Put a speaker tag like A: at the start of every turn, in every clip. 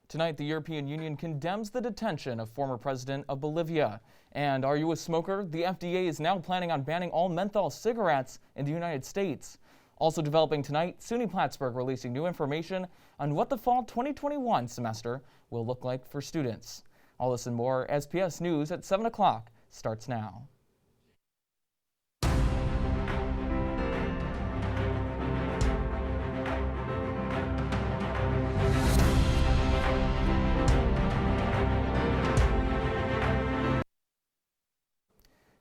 A: Tonight, the European Union condemns the detention of former president of Bolivia. And are you a smoker? The FDA is now planning on banning all menthol cigarettes in the United States. Also developing tonight, SUNY Plattsburgh releasing new information on what the fall 2021 semester will look like for students. All this and more, SPS News at 7 o'clock starts now.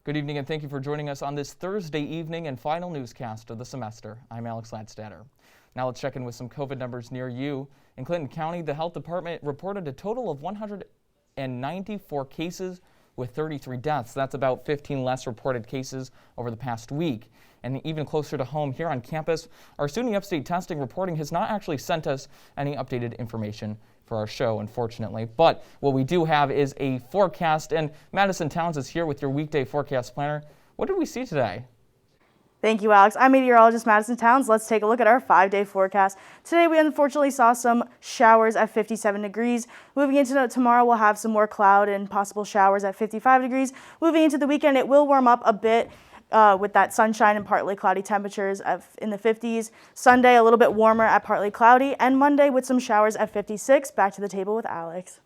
A: Good evening and thank you for joining us on this Thursday evening and final newscast of the semester. I'm Ladstatter. Now let's check in with some COVID numbers near you. In Clinton County, the health department reported a total of 194 cases with 33 deaths. That's about 15 less reported cases over the past week. And even closer to home here on campus, our SUNY Upstate Testing reporting has not actually sent us any updated information for our show, unfortunately. But what we do have is a forecast, and Madison Towns is here with your weekday forecast planner. What did we see today?
B: Thank you, Alex. I'm meteorologist Madison Towns. Let's take a look at our 5-day forecast. Today, we unfortunately saw some showers at 57 degrees. Moving into tomorrow, we'll have some more cloud and possible showers at 55 degrees. Moving into the weekend, it will warm up a bit with that sunshine and partly cloudy temperatures in the 50s. Sunday, a little bit warmer at partly cloudy, and Monday with some showers at 56. Back to the table with Alex.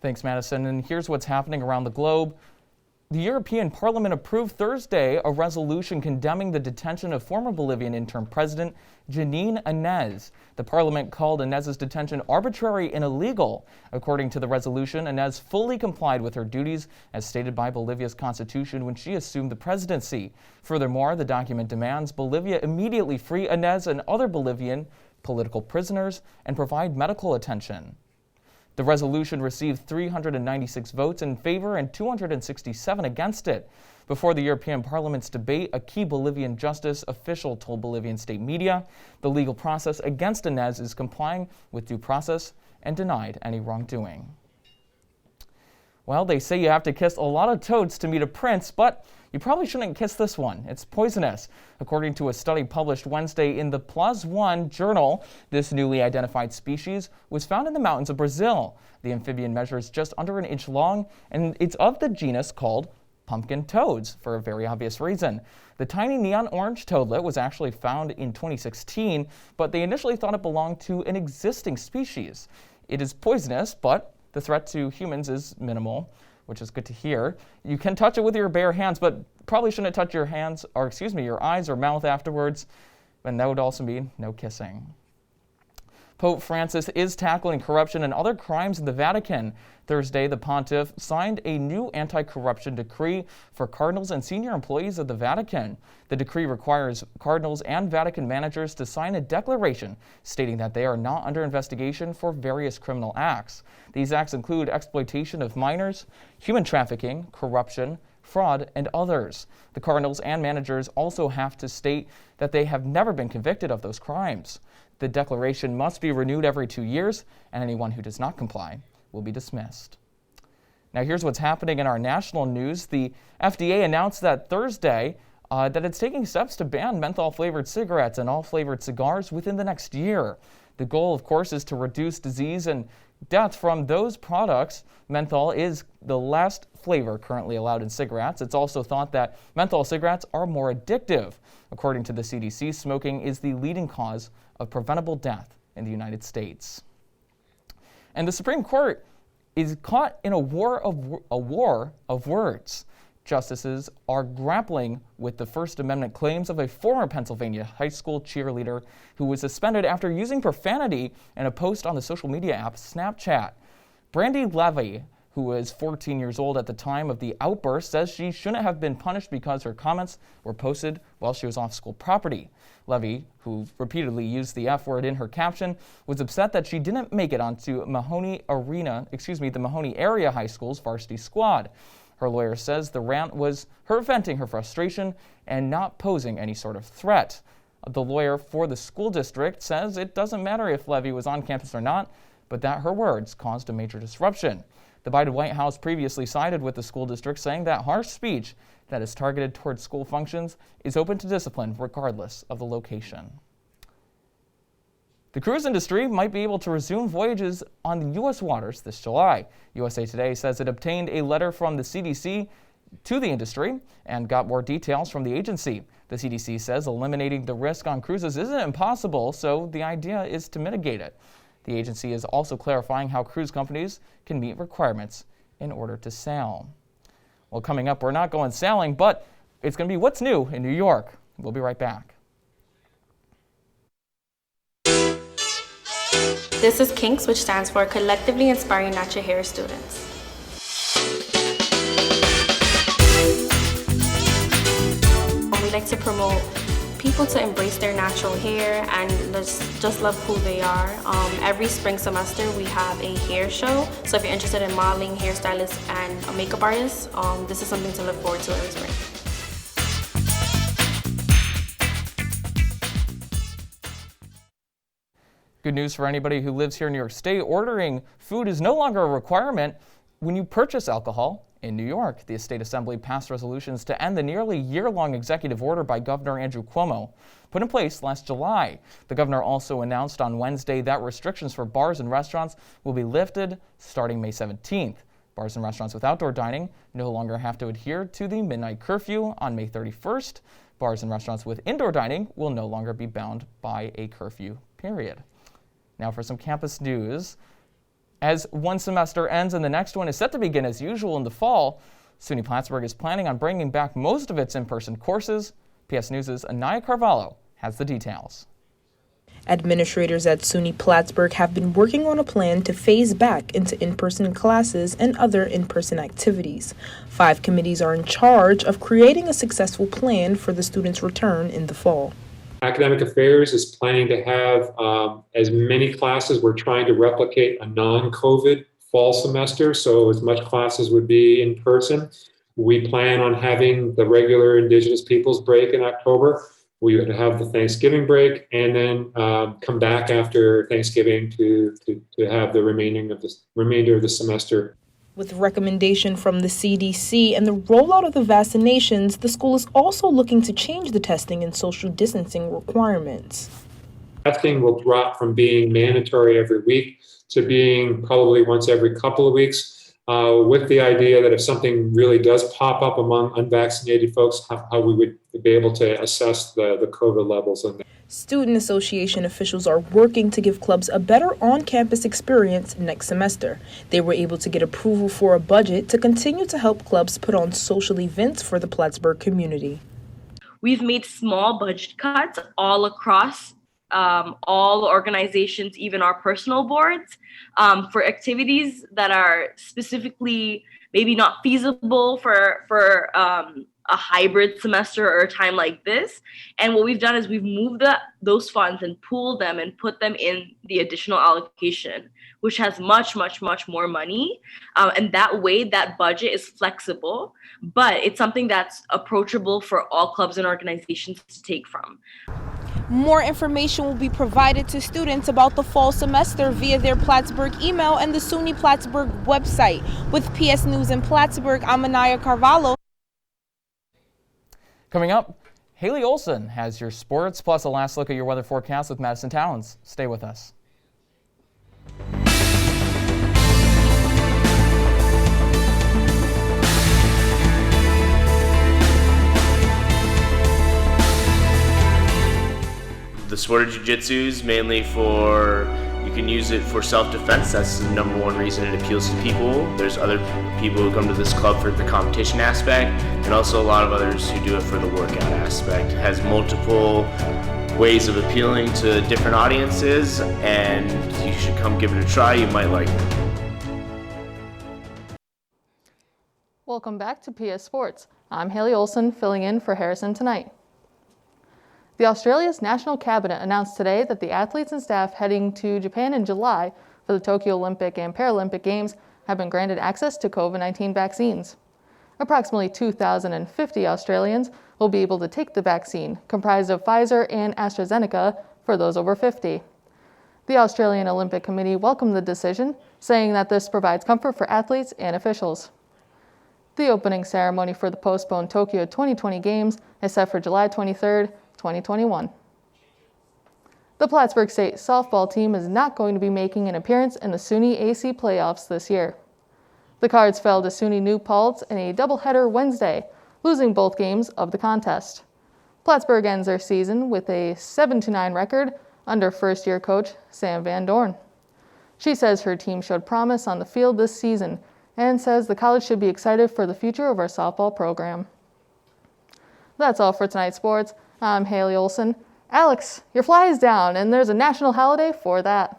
A: Thanks, Madison. And here's what's happening around the globe. The European Parliament approved Thursday a resolution condemning the detention of former Bolivian interim president Jeanine Áñez. The Parliament called Áñez's detention arbitrary and illegal. According to the resolution, Áñez fully complied with her duties as stated by Bolivia's constitution when she assumed the presidency. Furthermore, the document demands Bolivia immediately free Áñez and other Bolivian political prisoners and provide medical attention. The resolution received 396 votes in favor and 267 against it. Before the European Parliament's debate, a key Bolivian justice official told Bolivian state media the legal process against Áñez is complying with due process and denied any wrongdoing. Well, they say you have to kiss a lot of toads to meet a prince, but you probably shouldn't kiss this one. It's poisonous. According to a study published Wednesday in the PLOS ONE journal, this newly identified species was found in the mountains of Brazil. The amphibian measures just under an inch long, and it's of the genus called pumpkin toads for a very obvious reason. The tiny neon orange toadlet was actually found in 2016, but they initially thought it belonged to an existing species. It is poisonous, but the threat to humans is minimal, which is good to hear. You can touch it with your bare hands, but probably shouldn't touch your hands, or your eyes or mouth afterwards. And that would also mean no kissing. Pope Francis is tackling corruption and other crimes in the Vatican. Thursday, the pontiff signed a new anti-corruption decree for cardinals and senior employees of the Vatican. The decree requires cardinals and Vatican managers to sign a declaration stating that they are not under investigation for various criminal acts. These acts include exploitation of minors, human trafficking, corruption, fraud, and others. The cardinals and managers also have to state that they have never been convicted of those crimes. The declaration must be renewed every 2 years, and anyone who does not comply will be dismissed. Now here's what's happening in our national news. The FDA announced that Thursday that it's taking steps to ban menthol-flavored cigarettes and all flavored cigars within the next year. The goal, of course, is to reduce disease and death from those products. Menthol is the last flavor currently allowed in cigarettes. It's also thought that menthol cigarettes are more addictive. According to the CDC, smoking is the leading cause of preventable death in the United States. And the Supreme Court is caught in a war of words. Justices are grappling with the First Amendment claims of a former Pennsylvania high school cheerleader who was suspended after using profanity in a post on the social media app Snapchat. Brandy Levy, who was 14 years old at the time of the outburst, says she shouldn't have been punished because her comments were posted while she was off school property. Levy, who repeatedly used the F word in her caption, was upset that she didn't make it onto the Mahoney Area High School's varsity squad. Her lawyer says the rant was her venting her frustration and not posing any sort of threat. The lawyer for the school district says it doesn't matter if Levy was on campus or not, but that her words caused a major disruption. The Biden White House previously sided with the school district, saying that harsh speech that is targeted towards school functions is open to discipline regardless of the location. The cruise industry might be able to resume voyages on the U.S. waters this July. USA Today says it obtained a letter from the CDC to the industry and got more details from the agency. The CDC says eliminating the risk on cruises isn't impossible, so the idea is to mitigate it. The agency is also clarifying how cruise companies can meet requirements in order to sail. Well, coming up, we're not going sailing, but it's going to be what's new in New York. We'll be right back.
C: This is KINKS, which stands for Collectively Inspiring Natural Hair Students. We like to promote people to embrace their natural hair and just love who they are. Every spring semester we have a hair show, so if you're interested in modeling, hairstylist, and a makeup artist, this is something to look forward to every spring.
A: Good news for anybody who lives here in New York State. Ordering food is no longer a requirement when you purchase alcohol in New York. The State Assembly passed resolutions to end the nearly year-long executive order by Governor Andrew Cuomo, put in place last July. The governor also announced on Wednesday that restrictions for bars and restaurants will be lifted starting May 17th. Bars and restaurants with outdoor dining no longer have to adhere to the midnight curfew on May 31st. Bars and restaurants with indoor dining will no longer be bound by a curfew period. Now for some campus news. As one semester ends and the next one is set to begin as usual in the fall, SUNY Plattsburgh is planning on bringing back most of its in-person courses. PS News' Anaya Carvalho has the details.
D: Administrators at SUNY Plattsburgh have been working on a plan to phase back into in-person classes and other in-person activities. 5 committees are in charge of creating a successful plan for the students' return in the fall.
E: Academic Affairs is planning to have as many classes. We're trying to replicate a non-COVID fall semester, so as much classes would be in person. We plan on having the regular Indigenous Peoples break in October. We would have the Thanksgiving break and then come back after Thanksgiving to have the remainder of the semester.
D: With recommendation from the CDC and the rollout of the vaccinations, the school is also looking to change the testing and social distancing requirements.
E: Testing will drop from being mandatory every week to being probably once every couple of weeks, with the idea that if something really does pop up among unvaccinated folks, how we would be able to assess the COVID levels in there.
D: Student association officials are working to give clubs a better on-campus experience next semester. They were able to get approval for a budget to continue to help clubs put on social events for the Plattsburgh community.
F: We've made small budget cuts all across all organizations, even our personal boards, for activities that are specifically maybe not feasible for a hybrid semester or a time like this. And what we've done is we've moved those funds and pooled them and put them in the additional allocation, which has much, much, much more money. And that way, that budget is flexible, but it's something that's approachable for all clubs and organizations to take from.
D: More information will be provided to students about the fall semester via their Plattsburgh email and the SUNY Plattsburgh website. With PS News in Plattsburgh, I'm Anaya Carvalho.
A: Coming up, Hailee Olsen has your sports plus a last look at your weather forecast with Madison Towns. Stay with us.
G: The sport of jiu-jitsu is mainly you can use it for self-defense. That's the number one reason it appeals to people. There's other people who come to this club for the competition aspect, and also a lot of others who do it for the workout aspect. It has multiple ways of appealing to different audiences, and you should come give it a try. You might like it.
H: Welcome back to PS Sports. I'm Hailee Olsen, filling in for Harrison tonight. The Australia's National Cabinet announced today that the athletes and staff heading to Japan in July for the Tokyo Olympic and Paralympic Games have been granted access to COVID-19 vaccines. Approximately 2,050 Australians will be able to take the vaccine, comprised of Pfizer and AstraZeneca for those over 50. The Australian Olympic Committee welcomed the decision, saying that this provides comfort for athletes and officials. The opening ceremony for the postponed Tokyo 2020 Games is set for July 23rd, 2021. The Plattsburgh State softball team is not going to be making an appearance in the SUNY AC playoffs this year. The Cards fell to SUNY New Paltz in a doubleheader Wednesday, losing both games of the contest. Plattsburgh ends their season with a 7-9 record under first-year coach Sam Van Dorn. She says her team showed promise on the field this season and says the college should be excited for the future of our softball program. That's all for tonight's sports. I'm Hailee Olsen. Alex, your fly is down, and there's a national holiday for that.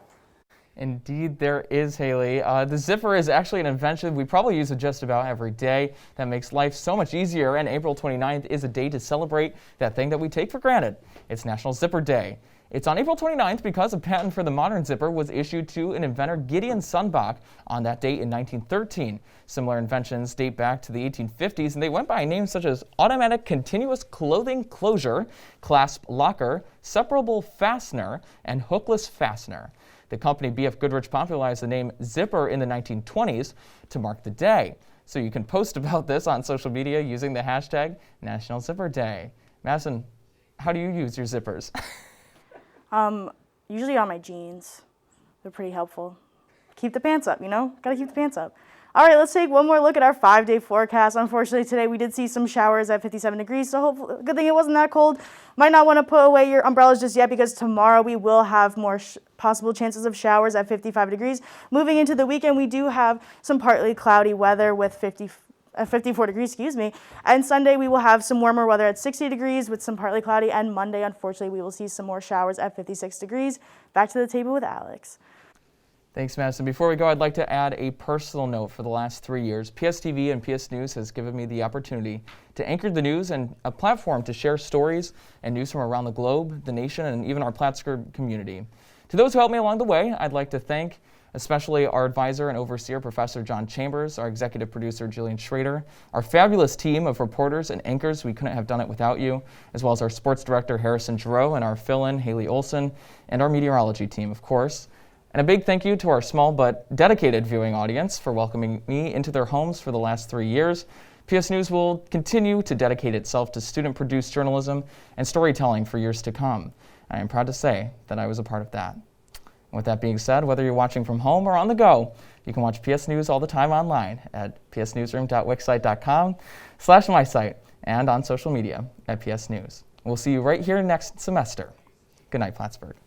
A: Indeed, there is, Hailee. The zipper is actually an invention we probably use it just about every day that makes life so much easier, and April 29th is a day to celebrate that thing that we take for granted. It's National Zipper Day. It's on April 29th because a patent for the modern zipper was issued to an inventor, Gideon Sunbach, on that date in 1913. Similar inventions date back to the 1850s, and they went by names such as automatic continuous clothing closure, clasp locker, separable fastener, and hookless fastener. The company B.F. Goodrich popularized the name zipper in the 1920s to mark the day. So you can post about this on social media using the hashtag National Zipper Day. Madison, how do you use your zippers?
B: Usually on my jeans. They're pretty helpful. Keep the pants up, Gotta keep the pants up. All right, let's take one more look at our 5-day forecast. Unfortunately, today we did see some showers at 57 degrees, so hopefully, good thing it wasn't that cold. Might not want to put away your umbrellas just yet because tomorrow we will have more possible chances of showers at 55 degrees. Moving into the weekend, we do have some partly cloudy weather with 54 degrees, And Sunday we will have some warmer weather at 60 degrees with some partly cloudy. And Monday, unfortunately, we will see some more showers at 56 degrees. Back to the table with Alex.
A: Thanks, Madison. Before we go, I'd like to add a personal note. For the last 3 years, PSTV and PS News has given me the opportunity to anchor the news and a platform to share stories and news from around the globe, the nation, and even our Plattsburgh community. To those who helped me along the way, I'd like to thank especially our advisor and overseer, Professor John Chambers, our executive producer, Jillian Schrader, our fabulous team of reporters and anchors, we couldn't have done it without you, as well as our sports director, Harrison Gereau, and our fill-in, Hailee Olsen, and our meteorology team, of course. And a big thank you to our small but dedicated viewing audience for welcoming me into their homes for the last 3 years. PS News will continue to dedicate itself to student-produced journalism and storytelling for years to come. I am proud to say that I was a part of that. And with that being said, whether you're watching from home or on the go, you can watch PS News all the time online at psnewsroom.wixsite.com/mysite and on social media at PS News. We'll see you right here next semester. Good night, Plattsburgh.